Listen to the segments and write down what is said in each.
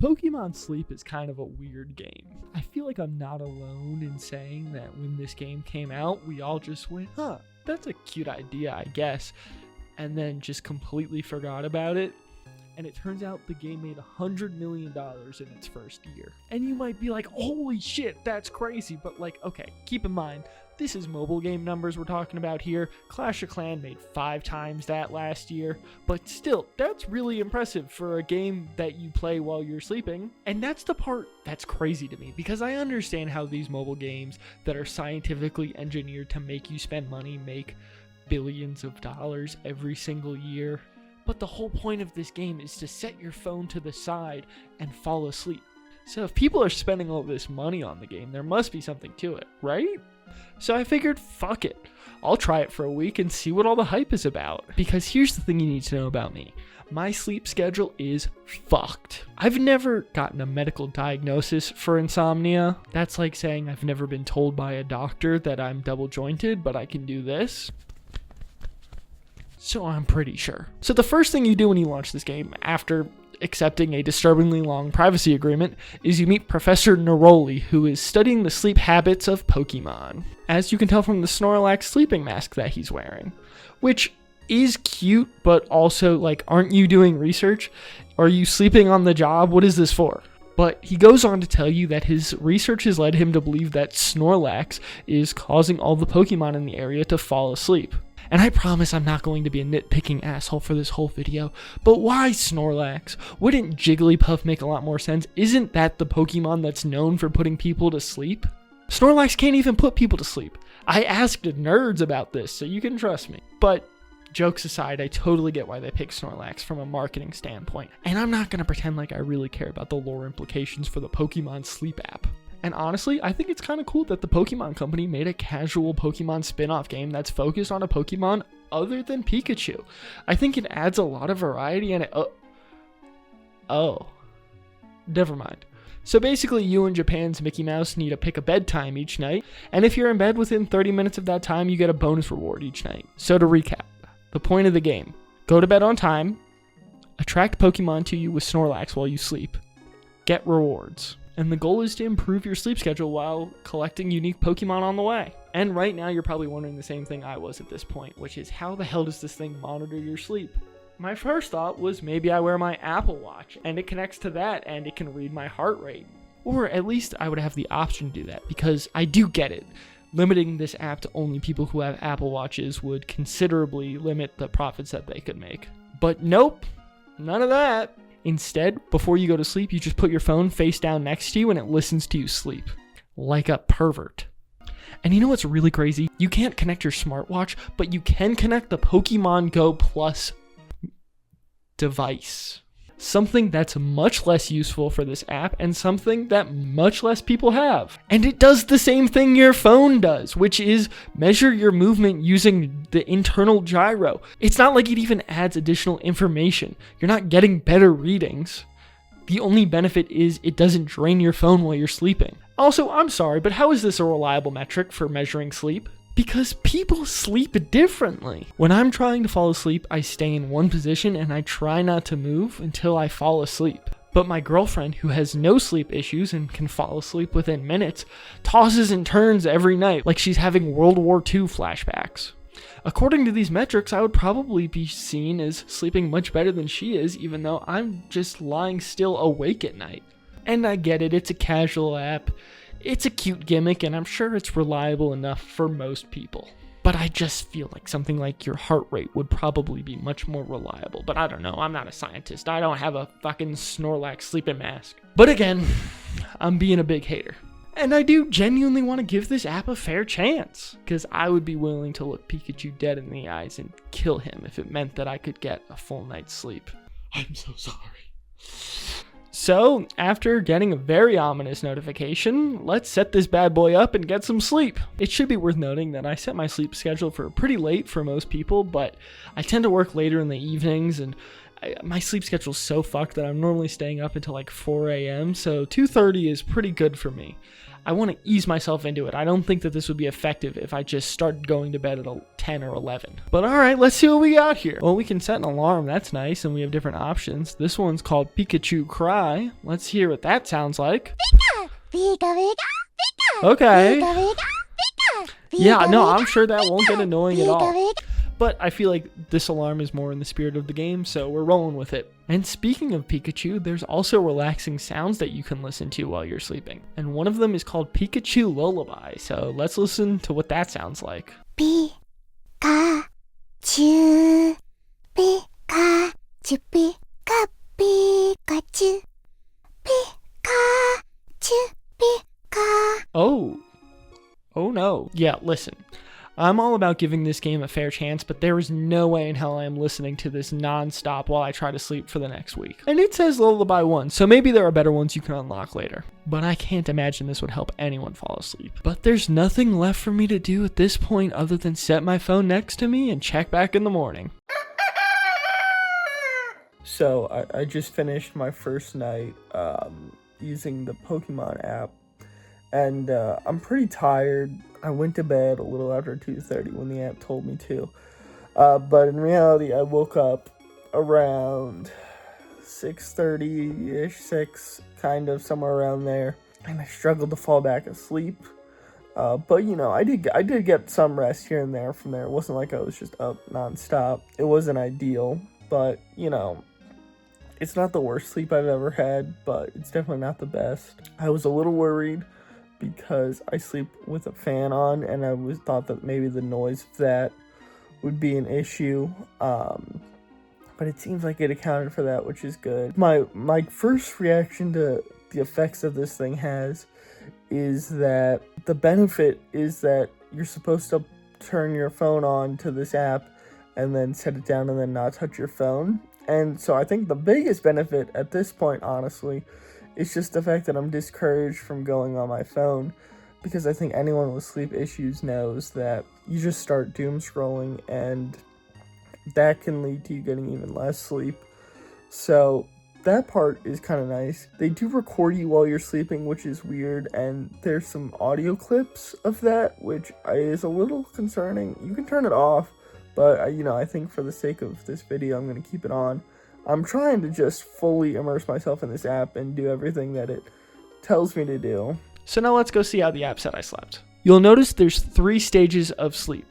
Pokemon Sleep is kind of a weird game. I feel like I'm not alone in saying that when this game came out, we all just went, huh, that's a cute idea, I guess, and then just completely forgot about it. And it turns out the game made $100 million in its first year. And you might be like, holy shit, that's crazy. But like, okay, keep in mind, this is mobile game numbers we're talking about here. Clash of Clans made 5 times that last year. But still, that's really impressive for a game that you play while you're sleeping. And that's the part that's crazy to me, because I understand how these mobile games that are scientifically engineered to make you spend money make billions of dollars every single year. But the whole point of this game is to set your phone to the side and fall asleep. So if people are spending all this money on the game, there must be something to it, right? So I figured, fuck it. I'll try it for a week and see what all the hype is about. Because here's the thing you need to know about me. My sleep schedule is fucked. I've never gotten a medical diagnosis for insomnia. That's like saying I've never been told by a doctor that I'm double jointed, but I can do this. So I'm pretty sure. So the first thing you do when you launch this game, after accepting a disturbingly long privacy agreement, is you meet Professor Neroli, who is studying the sleep habits of Pokemon. As you can tell from the Snorlax sleeping mask that he's wearing. Which is cute, but also, like, aren't you doing research? Are you sleeping on the job? What is this for? But he goes on to tell you that his research has led him to believe that Snorlax is causing all the Pokemon in the area to fall asleep. And I promise I'm not going to be a nitpicking asshole for this whole video, but why Snorlax? Wouldn't Jigglypuff make a lot more sense? Isn't that the Pokemon that's known for putting people to sleep? Snorlax can't even put people to sleep. I asked nerds about this, so you can trust me. But jokes aside, I totally get why they picked Snorlax from a marketing standpoint. And I'm not going to pretend like I really care about the lore implications for the Pokemon Sleep app. And honestly, I think it's kind of cool that the Pokemon Company made a casual Pokemon spin-off game that's focused on a Pokemon other than Pikachu. I think it adds a lot of variety and never mind. So basically, you and Japan's Mickey Mouse need to pick a bedtime each night, and if you're in bed within 30 minutes of that time, you get a bonus reward each night. So to recap, the point of the game: go to bed on time, attract Pokemon to you with Snorlax while you sleep, get rewards. And the goal is to improve your sleep schedule while collecting unique Pokemon on the way. And right now you're probably wondering the same thing I was at this point, which is, how the hell does this thing monitor your sleep? My first thought was maybe I wear my Apple Watch and it connects to that and it can read my heart rate. Or at least I would have the option to do that, because I do get it. Limiting this app to only people who have Apple Watches would considerably limit the profits that they could make. But nope, none of that. Instead, before you go to sleep, you just put your phone face down next to you and it listens to you sleep. Like a pervert. And you know what's really crazy? You can't connect your smartwatch, but you can connect the Pokemon Go Plus device. Something that's much less useful for this app and something that much less people have. And it does the same thing your phone does, which is measure your movement using the internal gyro. It's not like it even adds additional information. You're not getting better readings. The only benefit is it doesn't drain your phone while you're sleeping. Also, I'm sorry, but how is this a reliable metric for measuring sleep? Because people sleep differently. When I'm trying to fall asleep, I stay in one position and I try not to move until I fall asleep. But my girlfriend, who has no sleep issues and can fall asleep within minutes, tosses and turns every night like she's having World War II flashbacks. According to these metrics, I would probably be seen as sleeping much better than she is, even though I'm just lying still awake at night. And I get it, it's a casual app. It's a cute gimmick, and I'm sure it's reliable enough for most people. But I just feel like something like your heart rate would probably be much more reliable. But I don't know, I'm not a scientist. I don't have a fucking Snorlax sleeping mask. But again, I'm being a big hater. And I do genuinely want to give this app a fair chance, because I would be willing to look Pikachu dead in the eyes and kill him if it meant that I could get a full night's sleep. I'm so sorry. So, after getting a very ominous notification, let's set this bad boy up and get some sleep. It should be worth noting that I set my sleep schedule for pretty late for most people, but I tend to work later in the evenings, and my sleep schedule's so fucked that I'm normally staying up until like 4 a.m., so 2:30 is pretty good for me. I want to ease myself into it. I don't think that this would be effective if I just started going to bed at 10 or 11. But all right, let's see what we got here. Well, we can set an alarm. That's nice, and we have different options. This one's called Pikachu Cry. Let's hear what that sounds like. Okay. Yeah, no, I'm sure that won't get annoying at all. But I feel like this alarm is more in the spirit of the game, so we're rolling with it. And speaking of Pikachu, there's also relaxing sounds that you can listen to while you're sleeping. And one of them is called Pikachu Lullaby, so let's listen to what that sounds like. Pikachu, Pikachu, Pikachu, Pikachu, Pikachu, Pikachu. Oh no. Yeah, listen. I'm all about giving this game a fair chance, but there is no way in hell I am listening to this non-stop while I try to sleep for the next week. And it says Lullaby 1, so maybe there are better ones you can unlock later. But I can't imagine this would help anyone fall asleep. But there's nothing left for me to do at this point other than set my phone next to me and check back in the morning. So I just finished my first night using the Pokemon app. And I'm pretty tired. I went to bed a little after 2:30 when the app told me to. But in reality, I woke up around 6:30-ish, 6, kind of somewhere around there. And I struggled to fall back asleep. But, you know, I did get some rest here and there from there. It wasn't like I was just up nonstop. It wasn't ideal. But, you know, it's not the worst sleep I've ever had. But it's definitely not the best. I was a little worried because I sleep with a fan on, and I thought that maybe the noise of that would be an issue, but it seems like it accounted for that, which is good. My first reaction to the effects that this thing has is that the benefit is that you're supposed to turn your phone on to this app and then set it down and then not touch your phone. And so I think the biggest benefit at this point, honestly, it's just the fact that I'm discouraged from going on my phone, because I think anyone with sleep issues knows that you just start doom scrolling and that can lead to you getting even less sleep. So that part is kind of nice. They do record you while you're sleeping, which is weird, and there's some audio clips of that, which is a little concerning. You can turn it off, but I think for the sake of this video, I'm going to keep it on. I'm trying to just fully immerse myself in this app and do everything that it tells me to do. So now let's go see how the app said I slept. You'll notice there's 3 stages of sleep: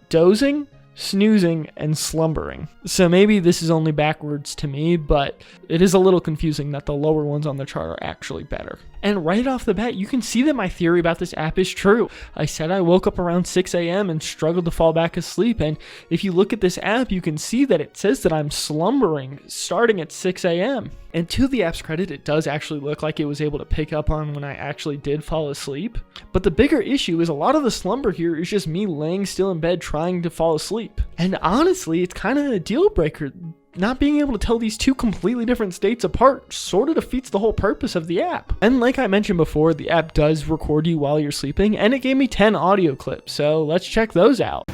dozing, snoozing, and slumbering. So maybe this is only backwards to me, but it is a little confusing that the lower ones on the chart are actually better. And right off the bat, you can see that my theory about this app is true. I said I woke up around 6 a.m. and struggled to fall back asleep, and if you look at this app, you can see that it says that I'm slumbering starting at 6 a.m. And to the app's credit, it does actually look like it was able to pick up on when I actually did fall asleep. But the bigger issue is a lot of the slumber here is just me laying still in bed trying to fall asleep. And honestly, it's kind of a deal breaker. Not being able to tell these two completely different states apart sort of defeats the whole purpose of the app. And like I mentioned before, the app does record you while you're sleeping, and it gave me 10 audio clips, so let's check those out.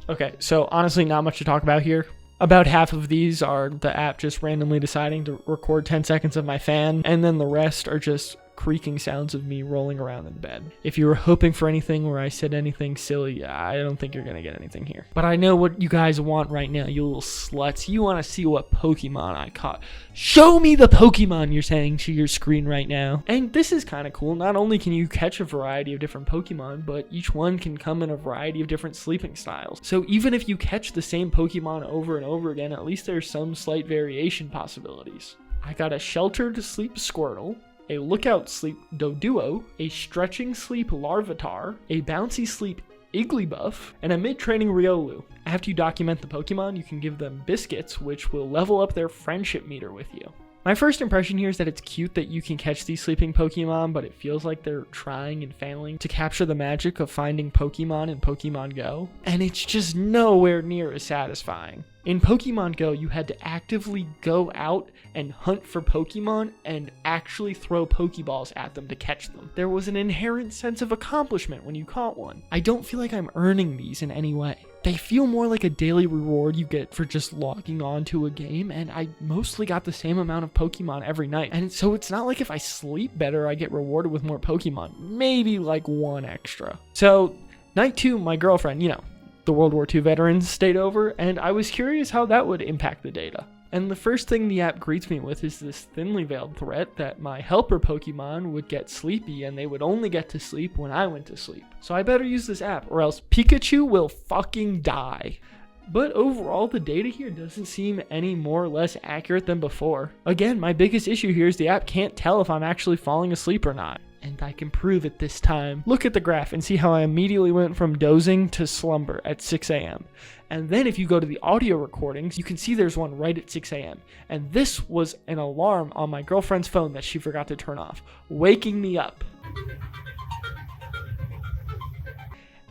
Okay, so honestly, not much to talk about here. About half of these are the app just randomly deciding to record 10 seconds of my fan, and then the rest are just creaking sounds of me rolling around in bed. If you were hoping for anything where I said anything silly, I don't think you're gonna get anything here. But I know what you guys want right now, you little sluts. You want to see what Pokemon I caught. Show me the Pokemon, you're saying to your screen right now. And this is kind of cool. Not only can you catch a variety of different Pokemon, but each one can come in a variety of different sleeping styles. So even if you catch the same Pokemon over and over again, at least there's some slight variation possibilities. I got a sheltered sleep Squirtle, a lookout sleep Doduo, a stretching sleep Larvitar, a bouncy sleep Igglybuff, and a mid-training Riolu. After you document the Pokemon, you can give them biscuits, which will level up their friendship meter with you. My first impression here is that it's cute that you can catch these sleeping Pokemon, but it feels like they're trying and failing to capture the magic of finding Pokemon in Pokemon Go, and it's just nowhere near as satisfying. In Pokemon Go, you had to actively go out and hunt for Pokemon and actually throw Pokeballs at them to catch them. There was an inherent sense of accomplishment when you caught one. I don't feel like I'm earning these in any way. They feel more like a daily reward you get for just logging on to a game, and I mostly got the same amount of Pokemon every night. And so it's not like if I sleep better, I get rewarded with more Pokemon. Maybe like one extra. So night 2, my girlfriend, the World War II veterans stayed over, and I was curious how that would impact the data. And the first thing the app greets me with is this thinly veiled threat that my helper Pokemon would get sleepy and they would only get to sleep when I went to sleep. So I better use this app or else Pikachu will fucking die. But overall, the data here doesn't seem any more or less accurate than before. Again, my biggest issue here is the app can't tell if I'm actually falling asleep or not. And I can prove it this time. Look at the graph and see how I immediately went from dozing to slumber at 6 a.m. And then if you go to the audio recordings, you can see there's one right at 6 a.m. And this was an alarm on my girlfriend's phone that she forgot to turn off, waking me up.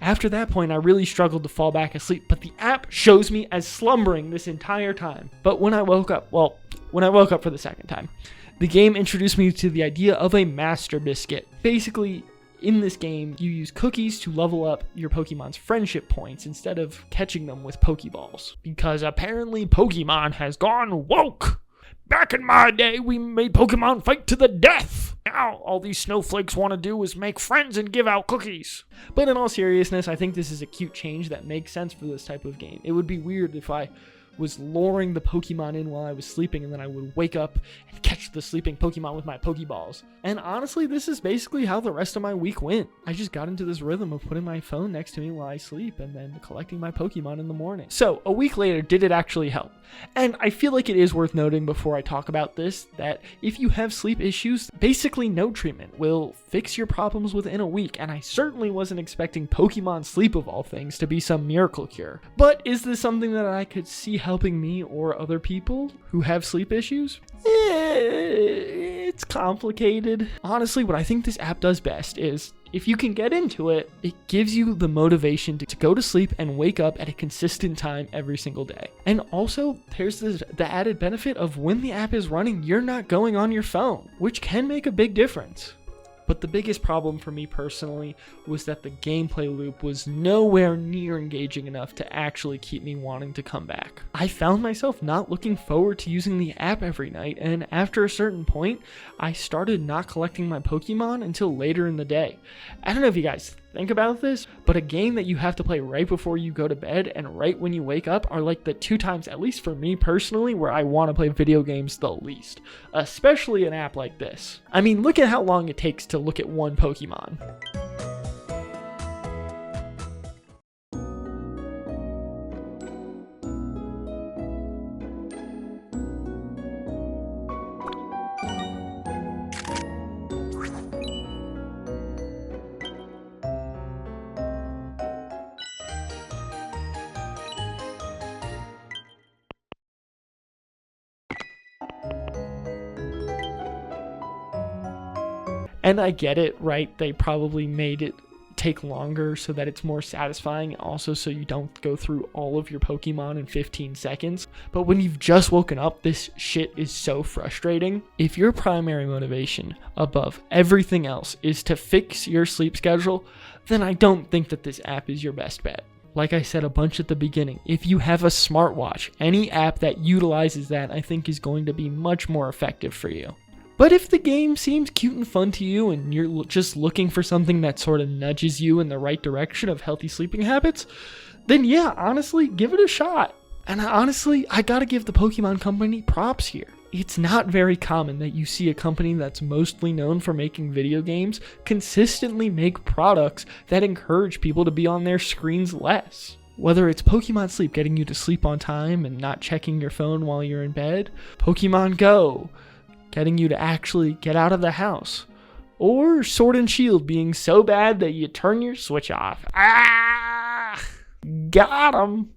After that point, I really struggled to fall back asleep, but the app shows me as slumbering this entire time. But when I woke up for the second time, the game introduced me to the idea of a master biscuit. Basically, in this game, you use cookies to level up your Pokemon's friendship points instead of catching them with Pokeballs. Because apparently Pokemon has gone woke! Back in my day, we made Pokemon fight to the death! Now, all these snowflakes want to do is make friends and give out cookies. But in all seriousness, I think this is a cute change that makes sense for this type of game. It would be weird if I was luring the Pokemon in while I was sleeping and then I would wake up and catch the sleeping Pokemon with my Pokeballs. And honestly, this is basically how the rest of my week went. I just got into this rhythm of putting my phone next to me while I sleep and then collecting my Pokemon in the morning. So a week later, did it actually help? And I feel like it is worth noting before I talk about this that if you have sleep issues, basically no treatment will fix your problems within a week. And I certainly wasn't expecting Pokemon Sleep of all things to be some miracle cure. But is this something that I could see helping me or other people who have sleep issues? It's complicated. Honestly, what I think this app does best is, if you can get into it, it gives you the motivation to go to sleep and wake up at a consistent time every single day. And also, there's the added benefit of when the app is running, you're not going on your phone, which can make a big difference. But the biggest problem for me personally was that the gameplay loop was nowhere near engaging enough to actually keep me wanting to come back. I found myself not looking forward to using the app every night, and after a certain point, I started not collecting my Pokemon until later in the day. I don't know if you guys think about this, but a game that you have to play right before you go to bed and right when you wake up are like the 2 times, at least for me personally, where I want to play video games the least. Especially an app like this. I mean, look at how long it takes to look at one Pokemon. And I get it, right? They probably made it take longer so that it's more satisfying, also so you don't go through all of your Pokemon in 15 seconds. But when you've just woken up, this shit is so frustrating. If your primary motivation above everything else is to fix your sleep schedule, then I don't think that this app is your best bet. Like I said a bunch at the beginning, if you have a smartwatch, any app that utilizes that I think is going to be much more effective for you. But if the game seems cute and fun to you and you're just looking for something that sort of nudges you in the right direction of healthy sleeping habits, then yeah, honestly, give it a shot. And honestly, I gotta give the Pokemon Company props here. It's not very common that you see a company that's mostly known for making video games consistently make products that encourage people to be on their screens less. Whether it's Pokemon Sleep getting you to sleep on time and not checking your phone while you're in bed, Pokemon Go getting you to actually get out of the house, or Sword and Shield being so bad that you turn your Switch off. Ah! Got 'em!